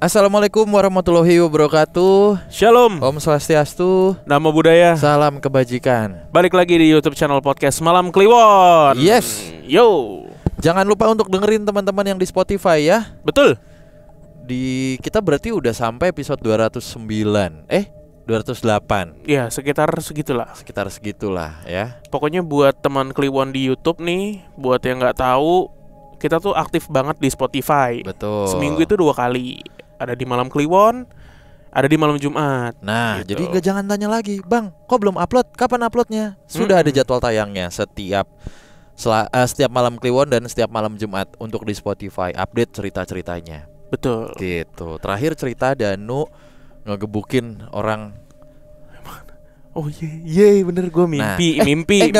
Assalamualaikum warahmatullahi wabarakatuh. Shalom. Om Swastiastu. Namo Buddhaya. Salam kebajikan. Balik lagi di YouTube channel podcast Malam Kliwon. Yes. Yo. Jangan lupa untuk dengerin teman-teman yang di Spotify ya. Betul. Kita berarti udah sampai episode 209. 208. Ya, sekitar segitulah. Sekitar segitulah ya. Pokoknya buat teman Kliwon di YouTube nih, buat yang nggak tahu, kita tuh aktif banget di Spotify. Betul. Seminggu itu 2 kali. Ada di Malam Kliwon, ada di Malam Jumat. Nah, gitu. jadi jangan tanya lagi, Bang, kok belum upload? Kapan uploadnya? Sudah ada jadwal tayangnya setiap Malam Kliwon dan setiap malam Jumat untuk di Spotify. Update cerita-ceritanya. Betul. Gitu. Terakhir cerita Danu ngegebukin orang. Oh iya, bener gue mimpi.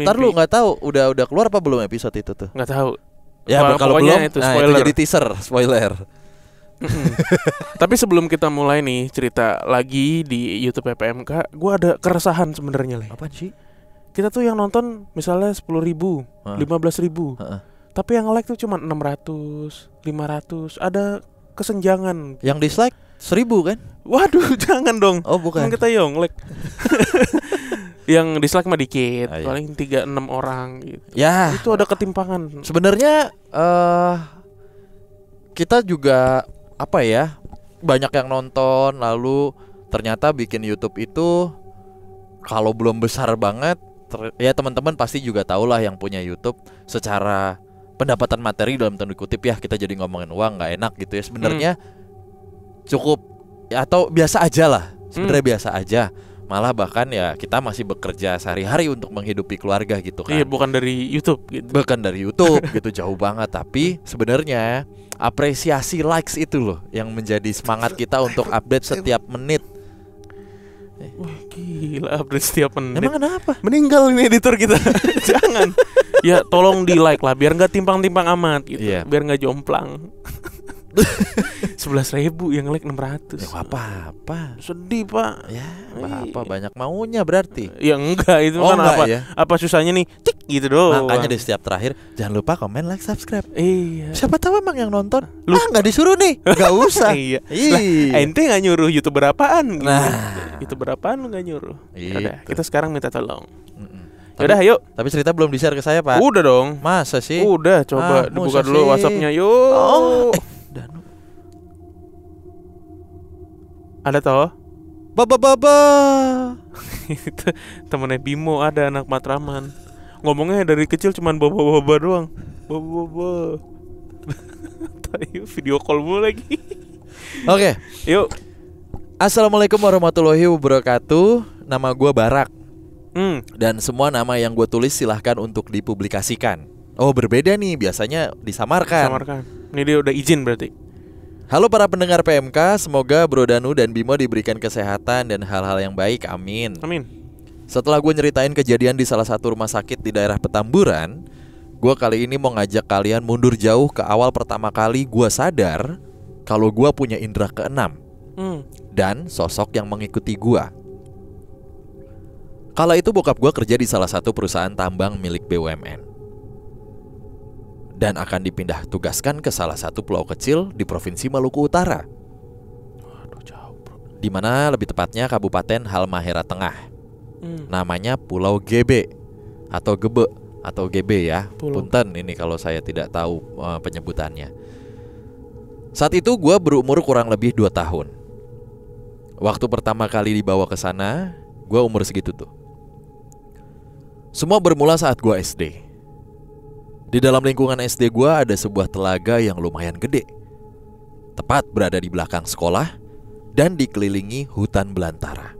Tar lu nggak tahu udah keluar apa belum episode itu tuh? Nggak tahu. Ya kalau belum, itu nah spoiler. itu jadi teaser, spoiler. Tapi sebelum kita mulai nih cerita lagi di YouTube PPMK, gue ada keresahan sebenarnya, Le. Apaan sih? Kita tuh yang nonton misalnya 10.000, 15.000, tapi yang like tuh cuma 600, 500. Ada kesenjangan. Yang dislike 1.000 kan? Waduh, jangan dong. Oh bukan. Kan kita like. Yang dislike mah dikit, iya. paling 3-6 orang gitu. Ya. Itu ada ketimpangan. Sebenarnya kita juga banyak yang nonton, lalu ternyata bikin YouTube itu kalau belum besar banget, ya teman-teman pasti juga tahu lah yang punya YouTube secara pendapatan materi dalam tanda kutip ya, kita jadi ngomongin uang nggak enak gitu ya. Sebenarnya cukup ya, atau biasa aja lah. Sebenarnya biasa aja. Malah bahkan ya kita masih bekerja sehari-hari untuk menghidupi keluarga gitu kan. Iya, bukan dari YouTube gitu. Bukan dari YouTube gitu, jauh banget. Tapi sebenarnya apresiasi likes itu loh yang menjadi semangat kita untuk update setiap menit. Wah, gila, update setiap menit. Emang kenapa? Meninggal ini editor kita. Jangan. Ya tolong di like lah, biar nggak timpang-timpang amat gitu. Iya. Biar nggak jomplang. 11.000 yang like 600. Ya apa-apa. Sedih, Pak. Ya apa-apa, banyak maunya berarti. Ya enggak, itu kan enggak, apa ya? Apa susahnya nih, cik gitu doang. Makanya di setiap terakhir jangan lupa komen, like, subscribe. Iya. Siapa tahu emang yang nonton nggak disuruh nih. Nggak usah. Iya. Ih. Lah, ente nggak nyuruh YouTuber apaan gitu. Nah. YouTuber apaan lu nggak nyuruh. Yaudah, Gitu. kita sekarang minta tolong. Yaudah, yuk. Tapi cerita belum di-share ke saya, Pak. Udah dong. Masa sih? Udah, coba dibuka masa dulu sih? WhatsApp-nya, yuk. Oh, Danu. Ada toh? Baba. Itu temennya Bimo, ada anak Matraman. Ngomongnya dari kecil cuman baba doang. Baba. Tahu video call mulu lagi. Oke. Yuk. Assalamualaikum warahmatullahi wabarakatuh. Nama gue Barak. Dan semua nama yang gue tulis silahkan untuk dipublikasikan. Oh, berbeda nih, biasanya disamarkan. Ini dia udah izin berarti. Halo para pendengar PMK, semoga Bro Danu dan Bimo diberikan kesehatan dan hal-hal yang baik, amin. Amin. Setelah gue nyeritain kejadian di salah satu rumah sakit di daerah Petamburan, gue kali ini mau ngajak kalian mundur jauh ke awal pertama kali gue sadar kalau gue punya indera keenam dan sosok yang mengikuti gue. Kala itu bokap gue kerja di salah satu perusahaan tambang milik BUMN dan akan dipindah tugaskan ke salah satu pulau kecil di Provinsi Maluku Utara. Waduh, jauh, bro. Di mana lebih tepatnya Kabupaten Halmahera Tengah. Namanya Pulau GB atau Gebe atau GB ya. Punten ini kalau saya tidak tahu penyebutannya. Saat itu gue berumur kurang lebih 2 tahun. Waktu pertama kali dibawa ke sana, gue umur segitu tuh. Semua bermula saat gue SD. Di dalam lingkungan SD gue ada sebuah telaga yang lumayan gede. Tepat berada di belakang sekolah dan dikelilingi hutan belantara.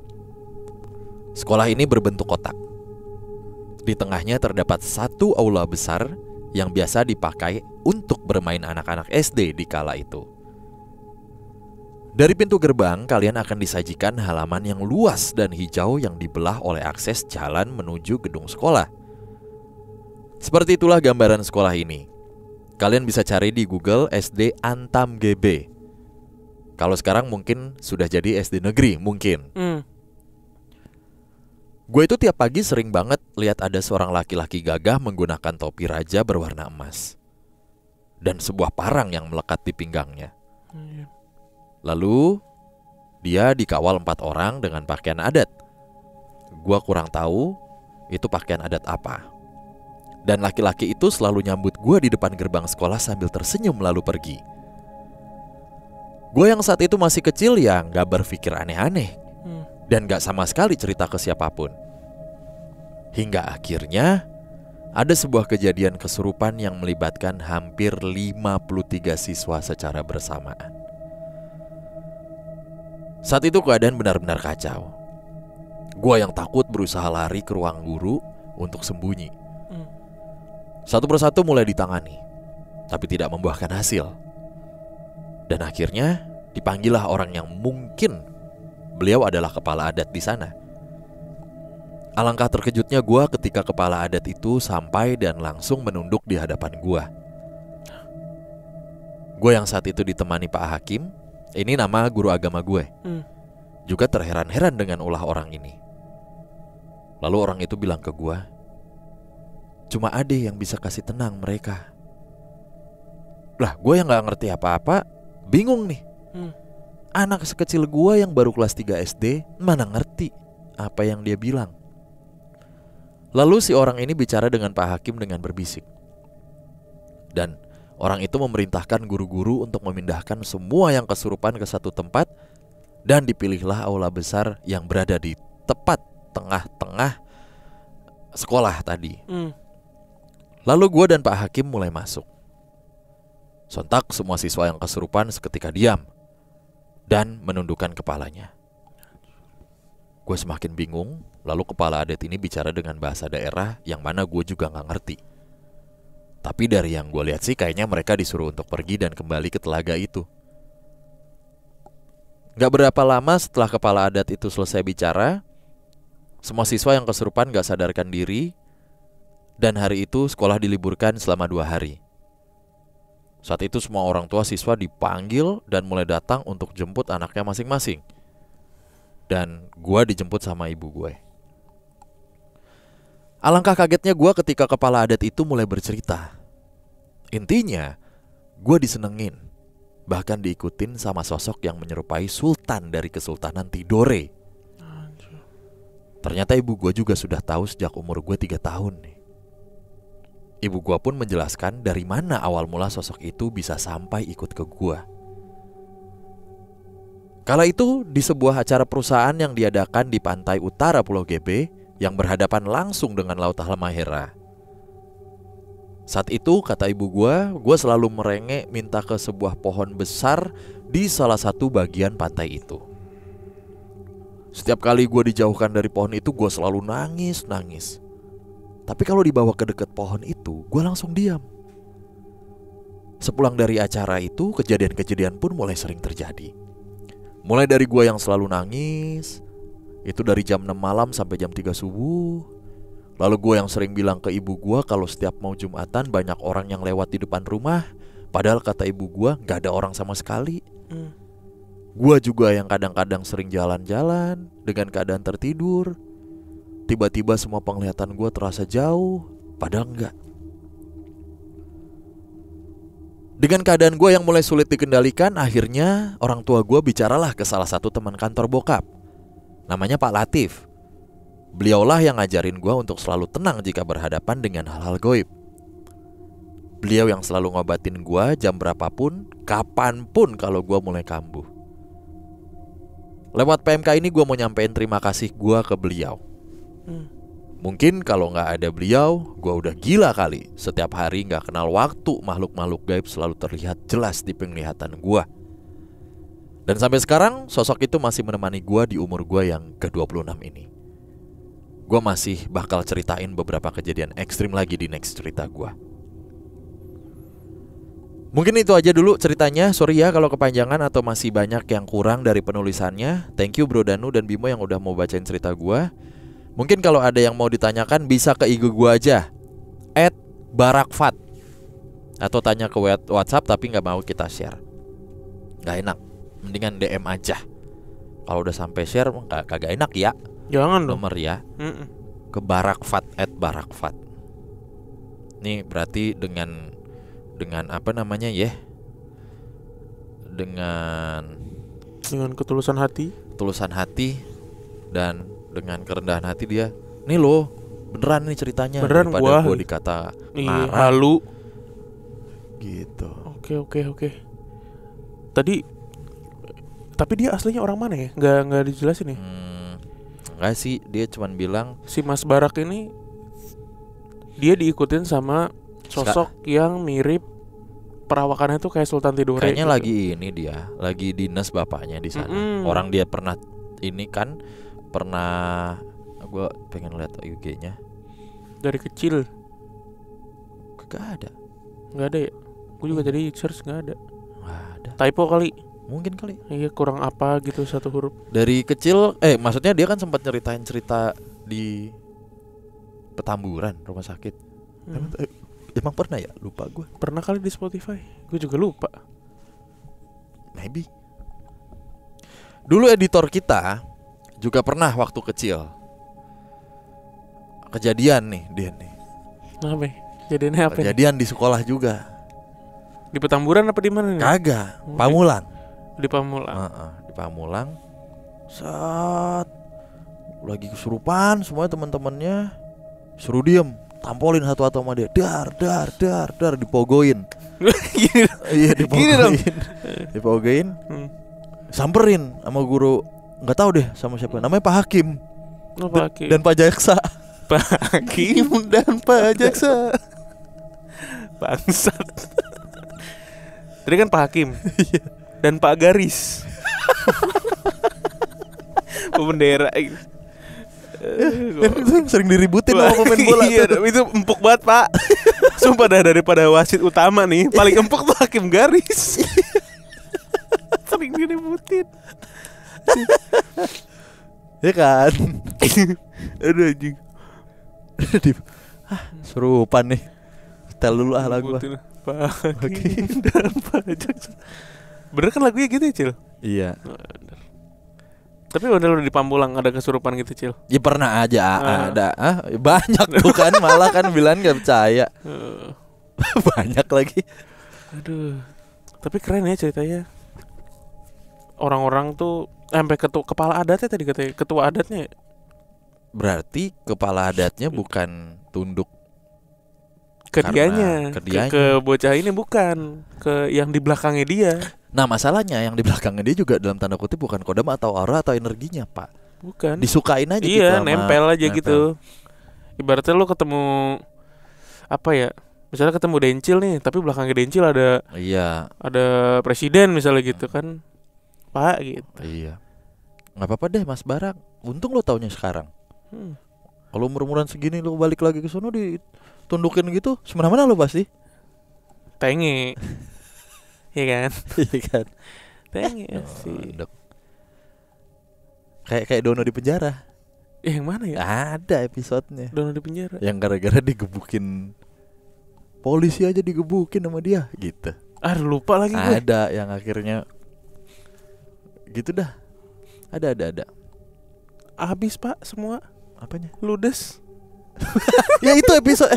Sekolah ini berbentuk kotak. Di tengahnya terdapat satu aula besar yang biasa dipakai untuk bermain anak-anak SD di kala itu. Dari pintu gerbang, kalian akan disajikan halaman yang luas dan hijau yang dibelah oleh akses jalan menuju gedung sekolah. Seperti itulah gambaran sekolah ini. Kalian bisa cari di Google SD Antam GB. Kalau sekarang mungkin sudah jadi SD negeri, mungkin. Gue itu tiap pagi sering banget lihat ada seorang laki-laki gagah menggunakan topi raja berwarna emas dan sebuah parang yang melekat di pinggangnya. Lalu dia dikawal 4 orang dengan pakaian adat. Gua kurang tahu itu pakaian adat apa. Dan laki-laki itu selalu nyambut gua di depan gerbang sekolah sambil tersenyum lalu pergi. Gue yang saat itu masih kecil ya gak berpikir aneh-aneh dan gak sama sekali cerita ke siapapun. Hingga akhirnya ada sebuah kejadian kesurupan yang melibatkan hampir 53 siswa secara bersamaan. Saat itu keadaan benar-benar kacau. Gue yang takut berusaha lari ke ruang guru untuk sembunyi. Satu persatu mulai ditangani, tapi tidak membuahkan hasil. Dan akhirnya dipanggillah orang yang mungkin beliau adalah kepala adat di sana. Alangkah terkejutnya gue ketika kepala adat itu sampai dan langsung menunduk di hadapan gue. Gue yang saat itu ditemani Pak Hakim, ini nama guru agama gue, juga terheran-heran dengan ulah orang ini. Lalu orang itu bilang ke gue, cuma Ade yang bisa kasih tenang mereka. Lah gue yang gak ngerti apa-apa, bingung nih. Anak sekecil gue yang baru kelas 3 SD mana ngerti apa yang dia bilang. Lalu si orang ini bicara dengan Pak Hakim dengan berbisik. Dan orang itu memerintahkan guru-guru untuk memindahkan semua yang kesurupan ke satu tempat. Dan dipilihlah aula besar yang berada di tepat tengah-tengah sekolah tadi. Lalu gue dan Pak Hakim mulai masuk. Sontak semua siswa yang kesurupan seketika diam dan menundukkan kepalanya. Gue semakin bingung. Lalu kepala adat ini bicara dengan bahasa daerah yang mana gue juga gak ngerti. Tapi dari yang gue lihat sih kayaknya mereka disuruh untuk pergi dan kembali ke telaga itu. Gak berapa lama setelah kepala adat itu selesai bicara, semua siswa yang kesurupan gak sadarkan diri. Dan hari itu sekolah diliburkan selama 2 hari. Saat itu semua orang tua siswa dipanggil dan mulai datang untuk jemput anaknya masing-masing. Dan gue dijemput sama ibu gue. Alangkah kagetnya gue ketika kepala adat itu mulai bercerita. Intinya, gue disenengin. Bahkan diikutin sama sosok yang menyerupai sultan dari Kesultanan Tidore. Ternyata ibu gue juga sudah tahu sejak umur gue 3 tahun nih. Ibu gua pun menjelaskan dari mana awal mula sosok itu bisa sampai ikut ke gua. Kala itu di sebuah acara perusahaan yang diadakan di pantai utara Pulau GB yang berhadapan langsung dengan Laut Halmahera. Saat itu kata ibu gua selalu merengek minta ke sebuah pohon besar di salah satu bagian pantai itu. Setiap kali gua dijauhkan dari pohon itu gua selalu nangis. Tapi kalau dibawa ke dekat pohon itu, gue langsung diam. Sepulang dari acara itu, kejadian-kejadian pun mulai sering terjadi. Mulai dari gue yang selalu nangis, itu dari jam 6 malam sampai jam 3 subuh. Lalu gue yang sering bilang ke ibu gue kalau setiap mau Jumatan banyak orang yang lewat di depan rumah. Padahal kata ibu gue gak ada orang sama sekali. Gue juga yang kadang-kadang sering jalan-jalan dengan keadaan tertidur. Tiba-tiba semua penglihatan gue terasa jauh, padahal enggak. Dengan keadaan gue yang mulai sulit dikendalikan, akhirnya orang tua gue bicaralah ke salah satu teman kantor bokap. Namanya Pak Latif. Beliaulah yang ngajarin gue untuk selalu tenang jika berhadapan dengan hal-hal goib. Beliau yang selalu ngobatin gue jam berapapun, kapanpun kalau gue mulai kambuh. Lewat PMK ini gue mau nyampein terima kasih gue ke beliau. Mungkin kalau gak ada beliau, gue udah gila kali. Setiap hari gak kenal waktu, makhluk-makhluk gaib selalu terlihat jelas di penglihatan gue. Dan sampai sekarang sosok itu masih menemani gue di umur gue yang ke-26 ini. Gue masih bakal ceritain beberapa kejadian ekstrim lagi di next cerita gue. Mungkin itu aja dulu ceritanya. Sorry ya kalau kepanjangan atau masih banyak yang kurang dari penulisannya. Thank you Bro Danu dan Bimo yang udah mau bacain cerita gue. Mungkin kalau ada yang mau ditanyakan bisa ke IG gue aja @barakfat. Atau tanya ke WhatsApp tapi gak mau kita share. Gak enak. Mendingan DM aja. Kalau udah sampai share kagak enak ya. Jangan dong. Nomor ya. Ke barakfat @barakfat. Nih berarti dengan apa namanya ya? Dengan Dengan ketulusan hati. Ketulusan hati dan dengan kerendahan hati dia, nih lo beneran nih ceritanya, beneran daripada gua gue dikata ngarang halu gitu. Oke. Tadi tapi dia aslinya orang mana ya? Nggak dijelasin ya? Enggak sih, dia cuman bilang Si Mas Barak ini dia diikutin sama sosok yang mirip perawakannya tuh kayak Sultan Tidore. kayaknya gitu. lagi ini dia lagi dinas bapaknya di sana. Orang dia pernah ini kan, pernah gue pengen lihat IG-nya. Dari kecil Gak ada. nggak ada ya? Gue juga tadi search nggak ada. Gak ada. Typo kali. Mungkin kali. Iya, kurang apa gitu satu huruf. Dari kecil maksudnya dia kan sempat nyeritain cerita di Petamburan rumah sakit. Emang pernah ya? Lupa gue. Pernah kali di Spotify. Gue juga lupa. Maybe. Dulu editor kita juga pernah waktu kecil kejadian nih dia nih. Kenapa? Jadinya apa? Kejadian di sekolah juga. Di Petamburan apa di mana nih? Kagak, Pamulang. Di Pamulang. Di Pamulang. Saat lagi kesurupan semuanya teman-temannya suruh diem, tampolin satu-satu sama dia. Dar dipogoin. Iya, dipogoin. Dipogoin. Samperin sama guru, nggak tahu deh sama siapa. Namanya Pak Hakim. Pak Hakim. Dan Pak Jaksa. Pak Hakim dan Pak Jaksa. Bangsat. Tadi kan Pak Hakim dan Pak Garis. Pembendera gitu. Sering diributin sama pemain bola. Iya, itu empuk banget, Pak. Sumpah daripada wasit utama nih, paling empuk tuh Hakim Garis. Sering diributin. Ya kan. Aduh anjing. Serupan nih. Setel dulu lagu. Pak Hakim dan Pak Jaksa. Bener kan lagunya gitu ya, Cil? Iya. Tapi udah lu di Pamulang ada kesurupan gitu, Cil? Ya pernah aja ada. Banyak tuh kan, malah kan bilang gak percaya. Banyak lagi. Aduh. Tapi keren ya ceritanya. Orang-orang tuh sampai kepala adatnya tadi katanya, ketua adatnya. Berarti kepala adatnya bukan tunduk ke dianya, ke bocah ini, bukan ke yang di belakangnya dia. Nah masalahnya yang di belakangnya dia juga dalam tanda kutip bukan kodam atau aura atau energinya, Pak. Bukan. Disukain aja gitu. Iya, nempel aja gitu. Ibaratnya lu ketemu apa ya? Misalnya ketemu Dencil nih, tapi belakangnya Dencil ada presiden misalnya gitu kan. Pak gitu. Iya. Nggak apa-apa deh Mas Barak. Untung lo taunya sekarang. Kalau umur-umuran segini lo balik lagi ke sono ditundukin gitu, semena-mena lo pasti. Tenge. Iya kan? Iya kan. Tenge sih. Kayak Dono di penjara. Yang mana ya? Ada episodenya. Dono di penjara. Yang gara-gara digebukin polisi aja digebukin sama dia gitu. Lupa lagi gue. Ada yang akhirnya gitu dah. Ada. Habis, Pak, semua. Apanya? Ludes. Ya itu episode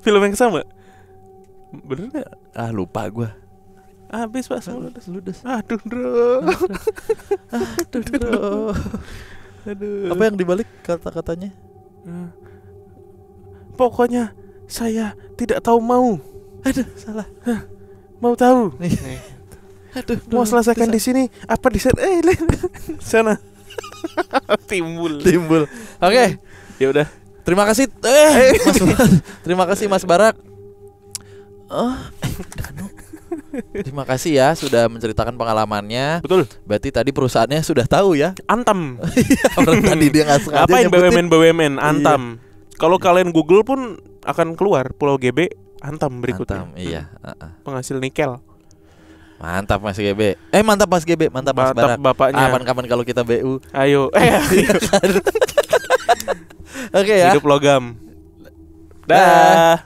film yang sama. Bener gak? Lupa gue. Habis, Pak, semua ludes. Aduh, bro. Aduh. Apa yang dibalik kata-katanya? Pokoknya saya tidak tahu mau. Aduh, salah. Mau tahu. Aduh, mau selesaikan di sini apa di sana? Sana. Timbul. Oke. Ya udah. Terima kasih Terima kasih Mas Barak. Terima kasih ya sudah menceritakan pengalamannya. Betul. Berarti tadi perusahaannya sudah tahu ya. Antam. Orang tadi dia nggak sengaja ngapain BUMN Antam. Kalau kalian Google pun akan keluar Pulau GB Antam berikutnya. Antam, iya. Penghasil nikel. Mantap Mas GB. Mantap Mas GB, mantap Mas Barak. Bapaknya. Kapan-kapan kalau kita BU. Ayo. Oke ya. Hidup logam. Dah.